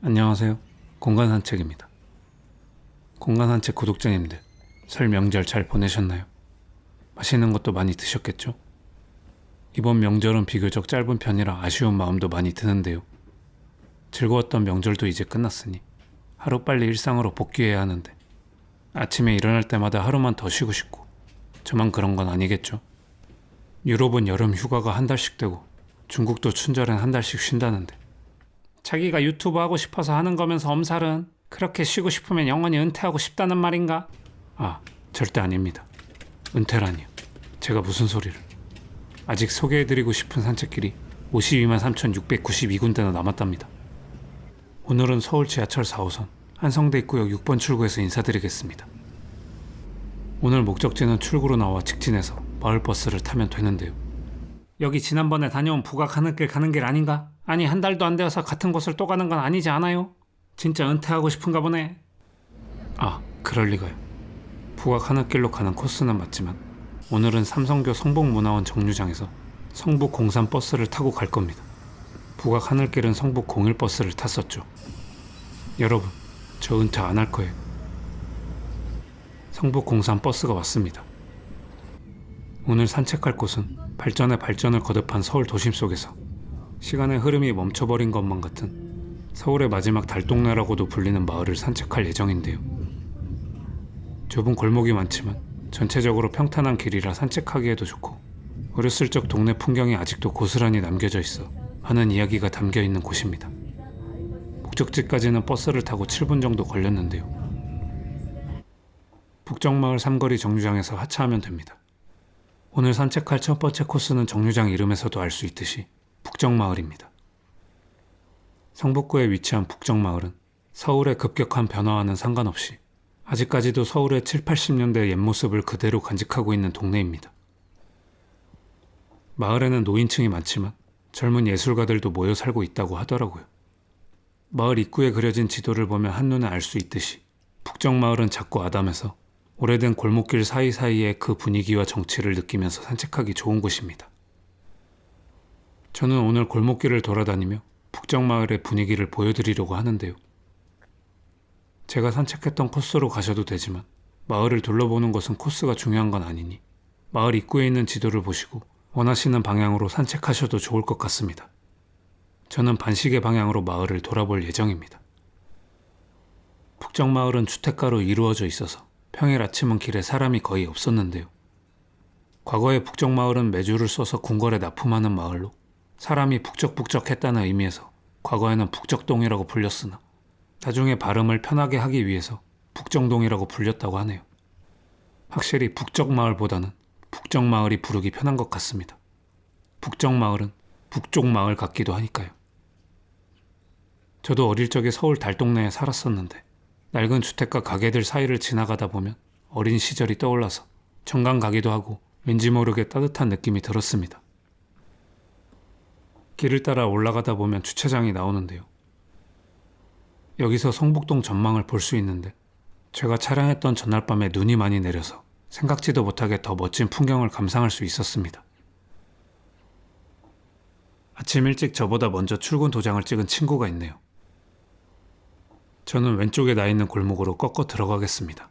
안녕하세요. 공간산책입니다. 공간산책 구독자님들, 설 명절 잘 보내셨나요? 맛있는 것도 많이 드셨겠죠? 이번 명절은 비교적 짧은 편이라 아쉬운 마음도 많이 드는데요. 즐거웠던 명절도 이제 끝났으니 하루빨리 일상으로 복귀해야 하는데 아침에 일어날 때마다 하루만 더 쉬고 싶고 저만 그런 건 아니겠죠? 유럽은 여름 휴가가 한 달씩 되고 중국도 춘절엔 한 달씩 쉰다는데 자기가 유튜브 하고 싶어서 하는 거면서 엄살은 그렇게 쉬고 싶으면 영원히 은퇴하고 싶다는 말인가? 아, 절대 아닙니다. 은퇴라니요. 제가 무슨 소리를. 아직 소개해드리고 싶은 산책길이 52만 3,692군데나 남았답니다. 오늘은 서울 지하철 4호선 한성대 입구역 6번 출구에서 인사드리겠습니다. 오늘 목적지는 출구로 나와 직진해서 마을버스를 타면 되는데요. 여기 지난번에 다녀온 북악 하늘길 가는 길 아닌가? 아니 한 달도 안 되어서 같은 곳을 또 가는 건 아니지 않아요? 진짜 은퇴하고 싶은가 보네. 아, 그럴 리가요. 북악 하늘길로 가는 코스는 맞지만 오늘은 삼성교 성북문화원 정류장에서 성북 03 버스를 타고 갈 겁니다. 북악 하늘길은 성북 01 버스를 탔었죠. 여러분, 저 은퇴 안 할 거예요. 성북 03 버스가 왔습니다. 오늘 산책할 곳은 발전에 발전을 거듭한 서울 도심 속에서 시간의 흐름이 멈춰버린 것만 같은 서울의 마지막 달동네라고도 불리는 마을을 산책할 예정인데요. 좁은 골목이 많지만 전체적으로 평탄한 길이라 산책하기에도 좋고 어렸을 적 동네 풍경이 아직도 고스란히 남겨져 있어 많은 이야기가 담겨 있는 곳입니다. 목적지까지는 버스를 타고 7분 정도 걸렸는데요. 북정마을 삼거리 정류장에서 하차하면 됩니다. 오늘 산책할 첫 번째 코스는 정류장 이름에서도 알 수 있듯이 북정마을입니다. 성북구에 위치한 북정마을은 서울의 급격한 변화와는 상관없이 아직까지도 서울의 7, 80년대 옛 모습을 그대로 간직하고 있는 동네입니다. 마을에는 노인층이 많지만 젊은 예술가들도 모여 살고 있다고 하더라고요. 마을 입구에 그려진 지도를 보면 한눈에 알 수 있듯이 북정마을은 작고 아담해서 오래된 골목길 사이사이의 그 분위기와 정취를 느끼면서 산책하기 좋은 곳입니다. 저는 오늘 골목길을 돌아다니며 북정마을의 분위기를 보여드리려고 하는데요. 제가 산책했던 코스로 가셔도 되지만 마을을 둘러보는 것은 코스가 중요한 건 아니니 마을 입구에 있는 지도를 보시고 원하시는 방향으로 산책하셔도 좋을 것 같습니다. 저는 반시계 방향으로 마을을 돌아볼 예정입니다. 북정마을은 주택가로 이루어져 있어서 평일 아침은 길에 사람이 거의 없었는데요. 과거에 북정마을은 매주를 써서 궁궐에 납품하는 마을로 사람이 북적북적했다는 의미에서 과거에는 북적동이라고 불렸으나 나중에 발음을 편하게 하기 위해서 북정동이라고 불렸다고 하네요. 확실히 북적마을보다는 북정마을이 부르기 편한 것 같습니다. 북정마을은 북쪽 마을 같기도 하니까요. 저도 어릴 적에 서울 달동네에 살았었는데 낡은 주택가 가게들 사이를 지나가다 보면 어린 시절이 떠올라서 정감 가기도 하고 왠지 모르게 따뜻한 느낌이 들었습니다. 길을 따라 올라가다 보면 주차장이 나오는데요. 여기서 성북동 전망을 볼 수 있는데 제가 촬영했던 전날 밤에 눈이 많이 내려서 생각지도 못하게 더 멋진 풍경을 감상할 수 있었습니다. 아침 일찍 저보다 먼저 출근 도장을 찍은 친구가 있네요. 저는 왼쪽에 나 있는 골목으로 꺾어 들어가겠습니다.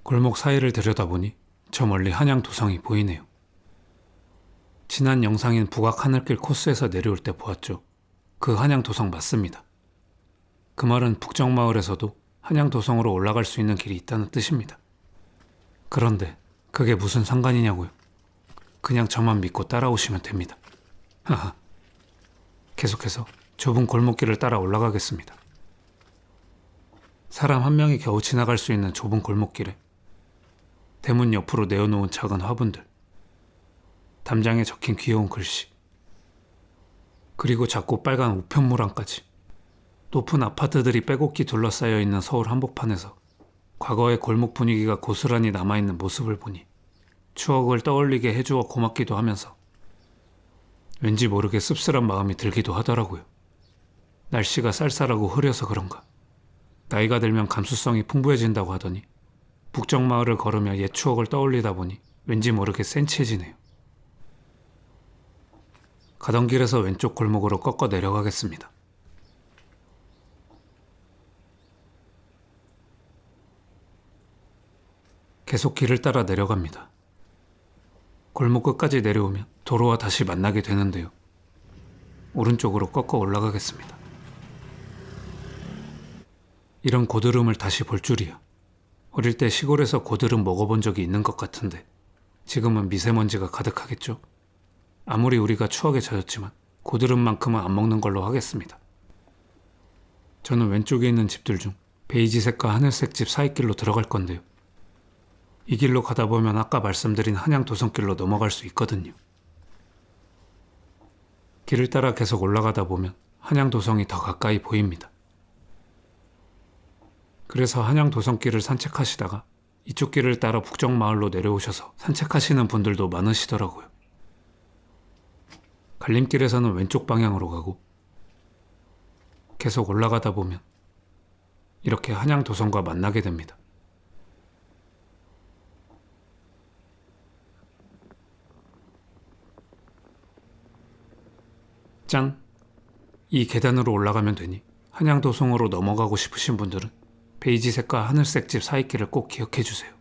골목 사이를 들여다보니 저 멀리 한양도성이 보이네요. 지난 영상인 북악 하늘길 코스에서 내려올 때 보았죠. 그 한양도성 맞습니다. 그 말은 북정마을에서도 한양도성으로 올라갈 수 있는 길이 있다는 뜻입니다. 그런데 그게 무슨 상관이냐고요. 그냥 저만 믿고 따라오시면 됩니다. 하하. 계속해서 좁은 골목길을 따라 올라가겠습니다. 사람 한 명이 겨우 지나갈 수 있는 좁은 골목길에 대문 옆으로 내어놓은 작은 화분들, 담장에 적힌 귀여운 글씨, 그리고 작고 빨간 우편물함까지 높은 아파트들이 빼곡히 둘러싸여 있는 서울 한복판에서 과거의 골목 분위기가 고스란히 남아있는 모습을 보니 추억을 떠올리게 해주어 고맙기도 하면서 왠지 모르게 씁쓸한 마음이 들기도 하더라고요. 날씨가 쌀쌀하고 흐려서 그런가 나이가 들면 감수성이 풍부해진다고 하더니 북정마을을 걸으며 옛 추억을 떠올리다 보니 왠지 모르게 센치해지네요. 가던 길에서 왼쪽 골목으로 꺾어 내려가겠습니다. 계속 길을 따라 내려갑니다. 골목 끝까지 내려오면 도로와 다시 만나게 되는데요. 오른쪽으로 꺾어 올라가겠습니다. 이런 고드름을 다시 볼 줄이야. 어릴 때 시골에서 고드름 먹어본 적이 있는 것 같은데 지금은 미세먼지가 가득하겠죠? 아무리 우리가 추억에 젖었지만 고드름만큼은 안 먹는 걸로 하겠습니다. 저는 왼쪽에 있는 집들 중 베이지색과 하늘색 집 사이길로 들어갈 건데요. 이 길로 가다 보면 아까 말씀드린 한양 도성길로 넘어갈 수 있거든요. 길을 따라 계속 올라가다 보면 한양 도성이 더 가까이 보입니다. 그래서 한양 도성길을 산책하시다가 이쪽 길을 따라 북정마을로 내려오셔서 산책하시는 분들도 많으시더라고요. 갈림길에서는 왼쪽 방향으로 가고 계속 올라가다 보면 이렇게 한양 도성과 만나게 됩니다. 짠! 이 계단으로 올라가면 되니 한양 도성으로 넘어가고 싶으신 분들은 베이지색과 하늘색 집 사이길을 꼭 기억해 주세요.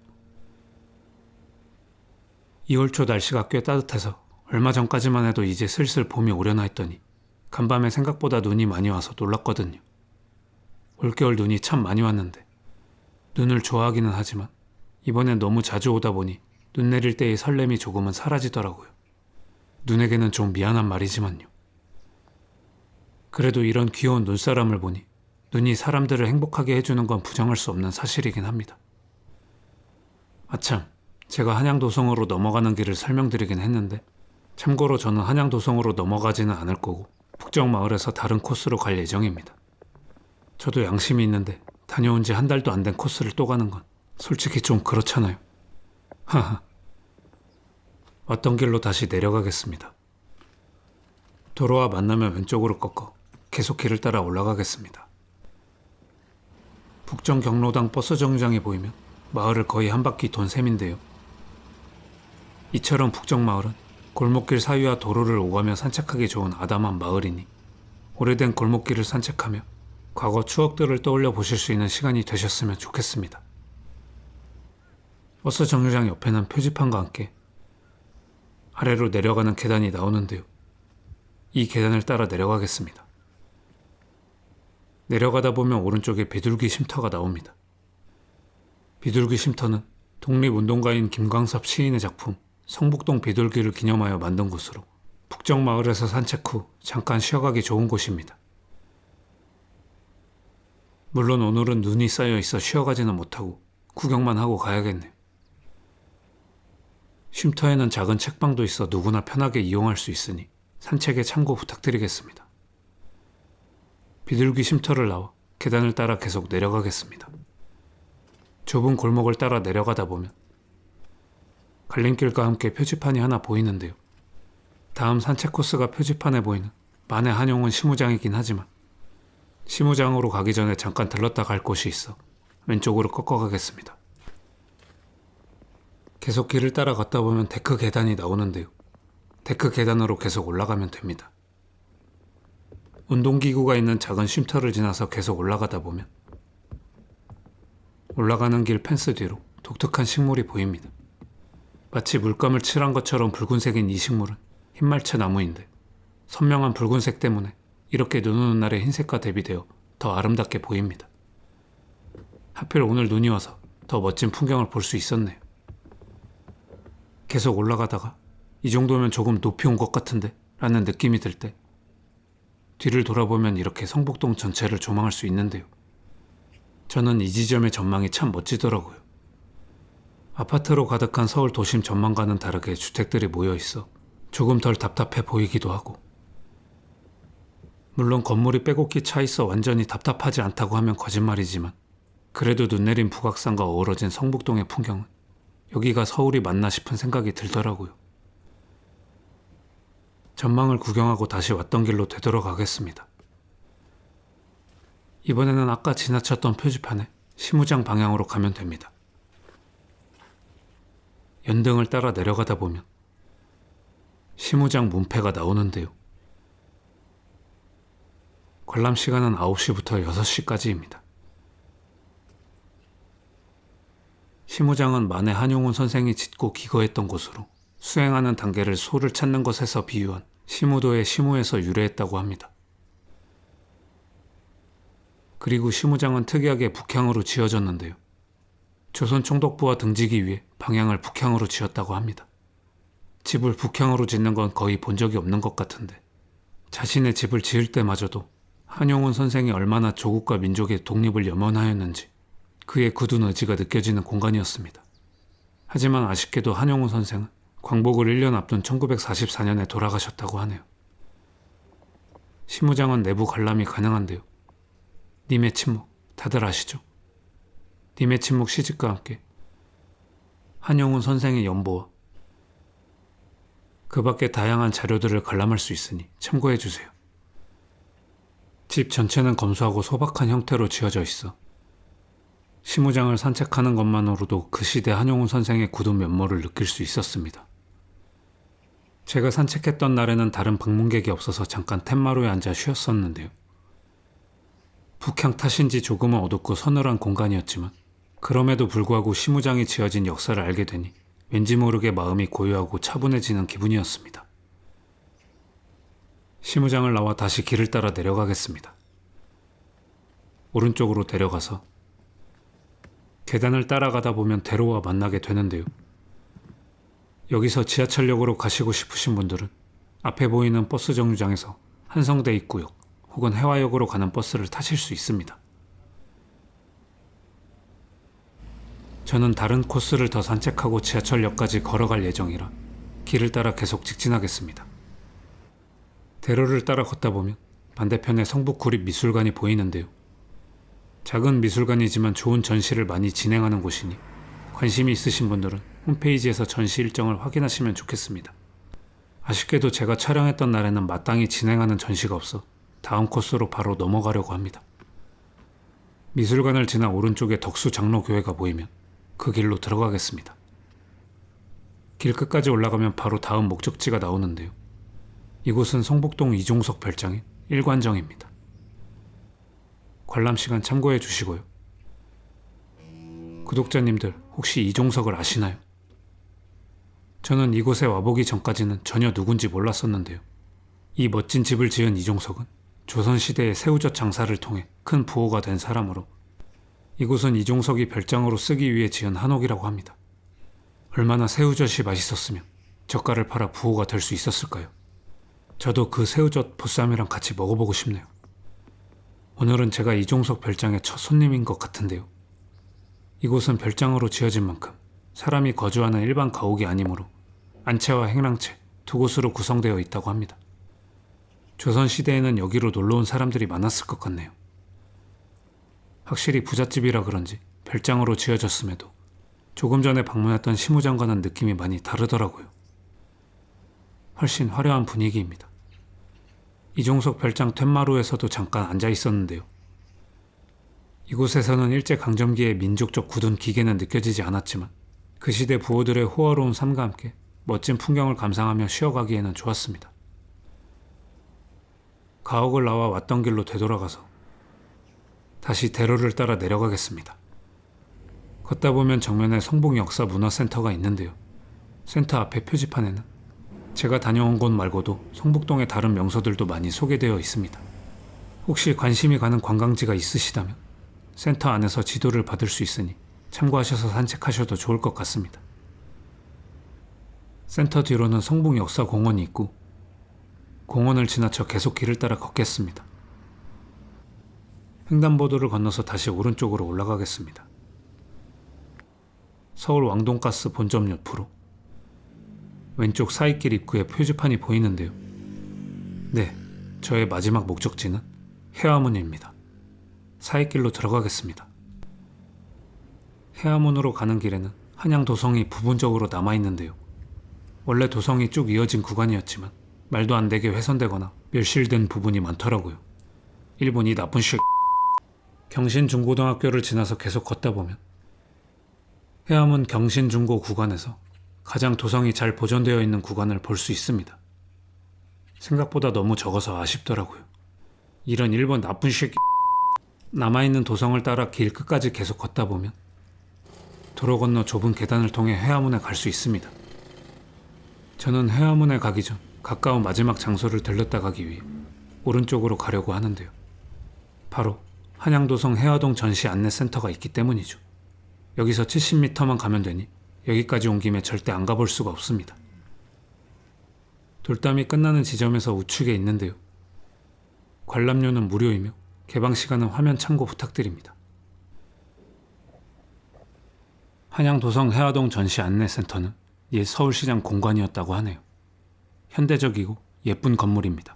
2월 초 날씨가 꽤 따뜻해서 얼마 전까지만 해도 이제 슬슬 봄이 오려나 했더니 간밤에 생각보다 눈이 많이 와서 놀랐거든요. 올겨울 눈이 참 많이 왔는데 눈을 좋아하기는 하지만 이번엔 너무 자주 오다 보니 눈 내릴 때의 설렘이 조금은 사라지더라고요. 눈에게는 좀 미안한 말이지만요. 그래도 이런 귀여운 눈사람을 보니 눈이 사람들을 행복하게 해주는 건 부정할 수 없는 사실이긴 합니다. 아참, 제가 한양도성으로 넘어가는 길을 설명드리긴 했는데 참고로 저는 한양도성으로 넘어가지는 않을 거고 북정마을에서 다른 코스로 갈 예정입니다. 저도 양심이 있는데 다녀온 지 한 달도 안 된 코스를 또 가는 건 솔직히 좀 그렇잖아요. 하하. 왔던 길로 다시 내려가겠습니다. 도로와 만나면 왼쪽으로 꺾어 계속 길을 따라 올라가겠습니다. 북정 경로당 버스 정류장이 보이면 마을을 거의 한 바퀴 돈 셈인데요. 이처럼 북정마을은 골목길 사이와 도로를 오가며 산책하기 좋은 아담한 마을이니 오래된 골목길을 산책하며 과거 추억들을 떠올려 보실 수 있는 시간이 되셨으면 좋겠습니다. 버스 정류장 옆에는 표지판과 함께 아래로 내려가는 계단이 나오는데요. 이 계단을 따라 내려가겠습니다. 내려가다 보면 오른쪽에 비둘기 쉼터가 나옵니다. 비둘기 쉼터는 독립운동가인 김광섭 시인의 작품 성북동 비둘기를 기념하여 만든 곳으로 북정마을에서 산책 후 잠깐 쉬어가기 좋은 곳입니다. 물론 오늘은 눈이 쌓여 있어 쉬어가지는 못하고 구경만 하고 가야겠네요. 쉼터에는 작은 책방도 있어 누구나 편하게 이용할 수 있으니 산책에 참고 부탁드리겠습니다. 비둘기 쉼터를 나와 계단을 따라 계속 내려가겠습니다. 좁은 골목을 따라 내려가다 보면 갈림길과 함께 표지판이 하나 보이는데요. 다음 산책 코스가 표지판에 보이는 만해 한용운 시무장이긴 하지만 시무장으로 가기 전에 잠깐 들렀다 갈 곳이 있어 왼쪽으로 꺾어가겠습니다. 계속 길을 따라 걷다 보면 데크 계단이 나오는데요. 데크 계단으로 계속 올라가면 됩니다. 운동기구가 있는 작은 쉼터를 지나서 계속 올라가다 보면 올라가는 길 펜스 뒤로 독특한 식물이 보입니다. 마치 물감을 칠한 것처럼 붉은색인 이 식물은 흰말채 나무인데 선명한 붉은색 때문에 이렇게 눈 오는 날의 흰색과 대비되어 더 아름답게 보입니다. 하필 오늘 눈이 와서 더 멋진 풍경을 볼 수 있었네요. 계속 올라가다가 이 정도면 조금 높이 온 것 같은데 라는 느낌이 들 때 뒤를 돌아보면 이렇게 성북동 전체를 조망할 수 있는데요. 저는 이 지점의 전망이 참 멋지더라고요. 아파트로 가득한 서울 도심 전망과는 다르게 주택들이 모여 있어 조금 덜 답답해 보이기도 하고, 물론 건물이 빼곡히 차 있어 완전히 답답하지 않다고 하면 거짓말이지만 그래도 눈 내린 북악산과 어우러진 성북동의 풍경은 여기가 서울이 맞나 싶은 생각이 들더라고요. 전망을 구경하고 다시 왔던 길로 되돌아가겠습니다. 이번에는 아까 지나쳤던 표지판에 시무장 방향으로 가면 됩니다. 연등을 따라 내려가다 보면 시무장 문패가 나오는데요. 관람 시간은 9시부터 6시까지입니다. 시무장은 만해 한용운 선생이 짓고 기거했던 곳으로 수행하는 단계를 소를 찾는 것에서 비유한 시무도의 시무에서 유래했다고 합니다. 그리고 시무장은 특이하게 북향으로 지어졌는데요. 조선 총독부와 등지기 위해 방향을 북향으로 지었다고 합니다. 집을 북향으로 짓는 건 거의 본 적이 없는 것 같은데 자신의 집을 지을 때마저도 한용운 선생이 얼마나 조국과 민족의 독립을 염원하였는지 그의 굳은 의지가 느껴지는 공간이었습니다. 하지만 아쉽게도 한용운 선생은 광복을 1년 앞둔 1944년에 돌아가셨다고 하네요. 시무장은 내부 관람이 가능한데요. 님의 침묵, 다들 아시죠? 님의 침묵 시집과 함께 한용운 선생의 연보와 그 밖의 다양한 자료들을 관람할 수 있으니 참고해주세요. 집 전체는 검소하고 소박한 형태로 지어져 있어 시무장을 산책하는 것만으로도 그 시대 한용운 선생의 굳은 면모를 느낄 수 있었습니다. 제가 산책했던 날에는 다른 방문객이 없어서 잠깐 툇마루에 앉아 쉬었었는데요. 북향 탓인지 조금은 어둡고 서늘한 공간이었지만 그럼에도 불구하고 시무장이 지어진 역사를 알게 되니 왠지 모르게 마음이 고요하고 차분해지는 기분이었습니다. 시무장을 나와 다시 길을 따라 내려가겠습니다. 오른쪽으로 내려가서 계단을 따라가다 보면 대로와 만나게 되는데요. 여기서 지하철역으로 가시고 싶으신 분들은 앞에 보이는 버스 정류장에서 한성대 입구역 혹은 해화역으로 가는 버스를 타실 수 있습니다. 저는 다른 코스를 더 산책하고 지하철역까지 걸어갈 예정이라 길을 따라 계속 직진하겠습니다. 대로를 따라 걷다 보면 반대편에 성북구립미술관이 보이는데요. 작은 미술관이지만 좋은 전시를 많이 진행하는 곳이니 관심이 있으신 분들은 홈페이지에서 전시 일정을 확인하시면 좋겠습니다. 아쉽게도 제가 촬영했던 날에는 마땅히 진행하는 전시가 없어 다음 코스로 바로 넘어가려고 합니다. 미술관을 지나 오른쪽에 덕수장로교회가 보이면 그 길로 들어가겠습니다. 길 끝까지 올라가면 바로 다음 목적지가 나오는데요. 이곳은 성북동 이종석 별장인 일관정입니다. 관람 시간 참고해 주시고요. 구독자님들 혹시 이종석을 아시나요? 저는 이곳에 와보기 전까지는 전혀 누군지 몰랐었는데요. 이 멋진 집을 지은 이종석은 조선시대의 새우젓 장사를 통해 큰 부호가 된 사람으로 이곳은 이종석이 별장으로 쓰기 위해 지은 한옥이라고 합니다. 얼마나 새우젓이 맛있었으면 젓갈을 팔아 부호가 될 수 있었을까요? 저도 그 새우젓 보쌈이랑 같이 먹어보고 싶네요. 오늘은 제가 이종석 별장의 첫 손님인 것 같은데요. 이곳은 별장으로 지어진 만큼 사람이 거주하는 일반 가옥이 아니므로 안채와 행랑채 두 곳으로 구성되어 있다고 합니다. 조선시대에는 여기로 놀러온 사람들이 많았을 것 같네요. 확실히 부잣집이라 그런지 별장으로 지어졌음에도 조금 전에 방문했던 시무장과는 느낌이 많이 다르더라고요. 훨씬 화려한 분위기입니다. 이종석 별장 툇마루에서도 잠깐 앉아 있었는데요. 이곳에서는 일제강점기의 민족적 굳은 기계는 느껴지지 않았지만 그 시대 부호들의 호화로운 삶과 함께 멋진 풍경을 감상하며 쉬어가기에는 좋았습니다. 가옥을 나와 왔던 길로 되돌아가서 다시 대로를 따라 내려가겠습니다. 걷다 보면 정면에 성북역사문화센터가 있는데요. 센터 앞에 표지판에는 제가 다녀온 곳 말고도 성북동의 다른 명소들도 많이 소개되어 있습니다. 혹시 관심이 가는 관광지가 있으시다면 센터 안에서 지도를 받을 수 있으니 참고하셔서 산책하셔도 좋을 것 같습니다. 센터 뒤로는 성북역사공원이 있고 공원을 지나쳐 계속 길을 따라 걷겠습니다. 횡단보도를 건너서 다시 오른쪽으로 올라가겠습니다. 서울 왕돈가스 본점 옆으로 왼쪽 사이길 입구에 표지판이 보이는데요. 네, 저의 마지막 목적지는 해화문입니다. 사이길로 들어가겠습니다. 해화문으로 가는 길에는 한양 도성이 부분적으로 남아있는데요. 원래 도성이 쭉 이어진 구간이었지만 말도 안 되게 훼손되거나 멸실된 부분이 많더라고요. 일본 이 나쁜 씨. 경신중고등학교를 지나서 계속 걷다 보면 해암은 경신중고 구간에서 가장 도성이 잘 보존되어 있는 구간을 볼 수 있습니다. 생각보다 너무 적어서 아쉽더라고요. 이런 일본 나쁜 새끼. 남아있는 도성을 따라 길 끝까지 계속 걷다 보면 도로 건너 좁은 계단을 통해 해화문에 갈 수 있습니다. 저는 해화문에 가기 전 가까운 마지막 장소를 들렀다 가기 위해 오른쪽으로 가려고 하는데요. 바로 한양도성 해화동 전시 안내센터가 있기 때문이죠. 여기서 70m만 가면 되니 여기까지 온 김에 절대 안 가볼 수가 없습니다. 돌담이 끝나는 지점에서 우측에 있는데요. 관람료는 무료이며 개방 시간은 화면 참고 부탁드립니다. 한양도성 해화동 전시 안내센터는 옛 서울시장 공관이었다고 하네요. 현대적이고 예쁜 건물입니다.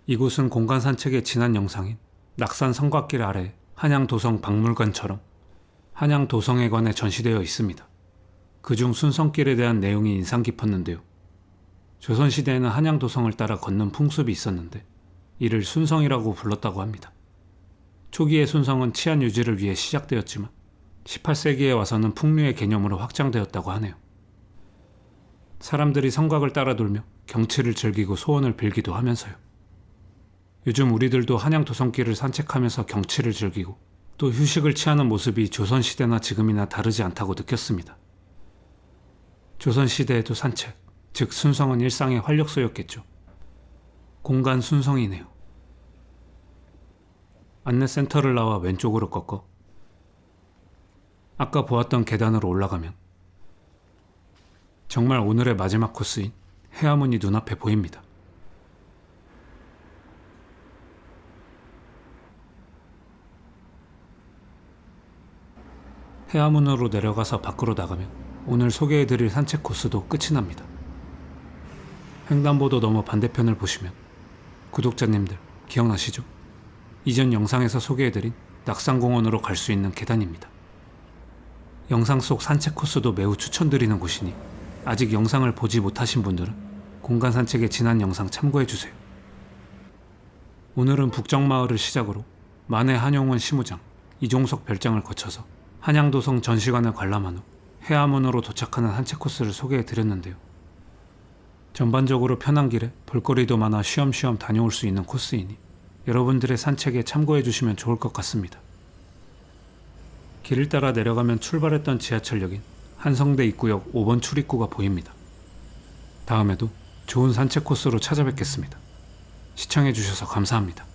이곳은 공간 산책의 지난 영상인 낙산 성곽길 아래 한양도성 박물관처럼 한양도성에 관해 전시되어 있습니다. 그중 순성길에 대한 내용이 인상 깊었는데요. 조선시대에는 한양도성을 따라 걷는 풍습이 있었는데 이를 순성이라고 불렀다고 합니다. 초기의 순성은 치안 유지를 위해 시작되었지만 18세기에 와서는 풍류의 개념으로 확장되었다고 하네요. 사람들이 성곽을 따라 돌며 경치를 즐기고 소원을 빌기도 하면서요. 요즘 우리들도 한양도성길을 산책하면서 경치를 즐기고 또 휴식을 취하는 모습이 조선시대나 지금이나 다르지 않다고 느꼈습니다. 조선시대에도 산책, 즉 순성은 일상의 활력소였겠죠. 공간 순성이네요. 안내센터를 나와 왼쪽으로 꺾어 아까 보았던 계단으로 올라가면 정말 오늘의 마지막 코스인 해화문이 눈앞에 보입니다. 해화문으로 내려가서 밖으로 나가면 오늘 소개해드릴 산책 코스도 끝이 납니다. 횡단보도 넘어 반대편을 보시면 구독자님들 기억나시죠? 이전 영상에서 소개해드린 낙산공원으로 갈 수 있는 계단입니다. 영상 속 산책 코스도 매우 추천드리는 곳이니 아직 영상을 보지 못하신 분들은 공간 산책의 지난 영상 참고해주세요. 오늘은 북정마을을 시작으로 만해 한용운 시무장, 이종석 별장을 거쳐서 한양도성 전시관을 관람한 후 해화문으로 도착하는 산책 코스를 소개해드렸는데요. 전반적으로 편한 길에 볼거리도 많아 쉬엄쉬엄 다녀올 수 있는 코스이니 여러분들의 산책에 참고해주시면 좋을 것 같습니다. 길을 따라 내려가면 출발했던 지하철역인 한성대 입구역 5번 출입구가 보입니다. 다음에도 좋은 산책 코스로 찾아뵙겠습니다. 시청해주셔서 감사합니다.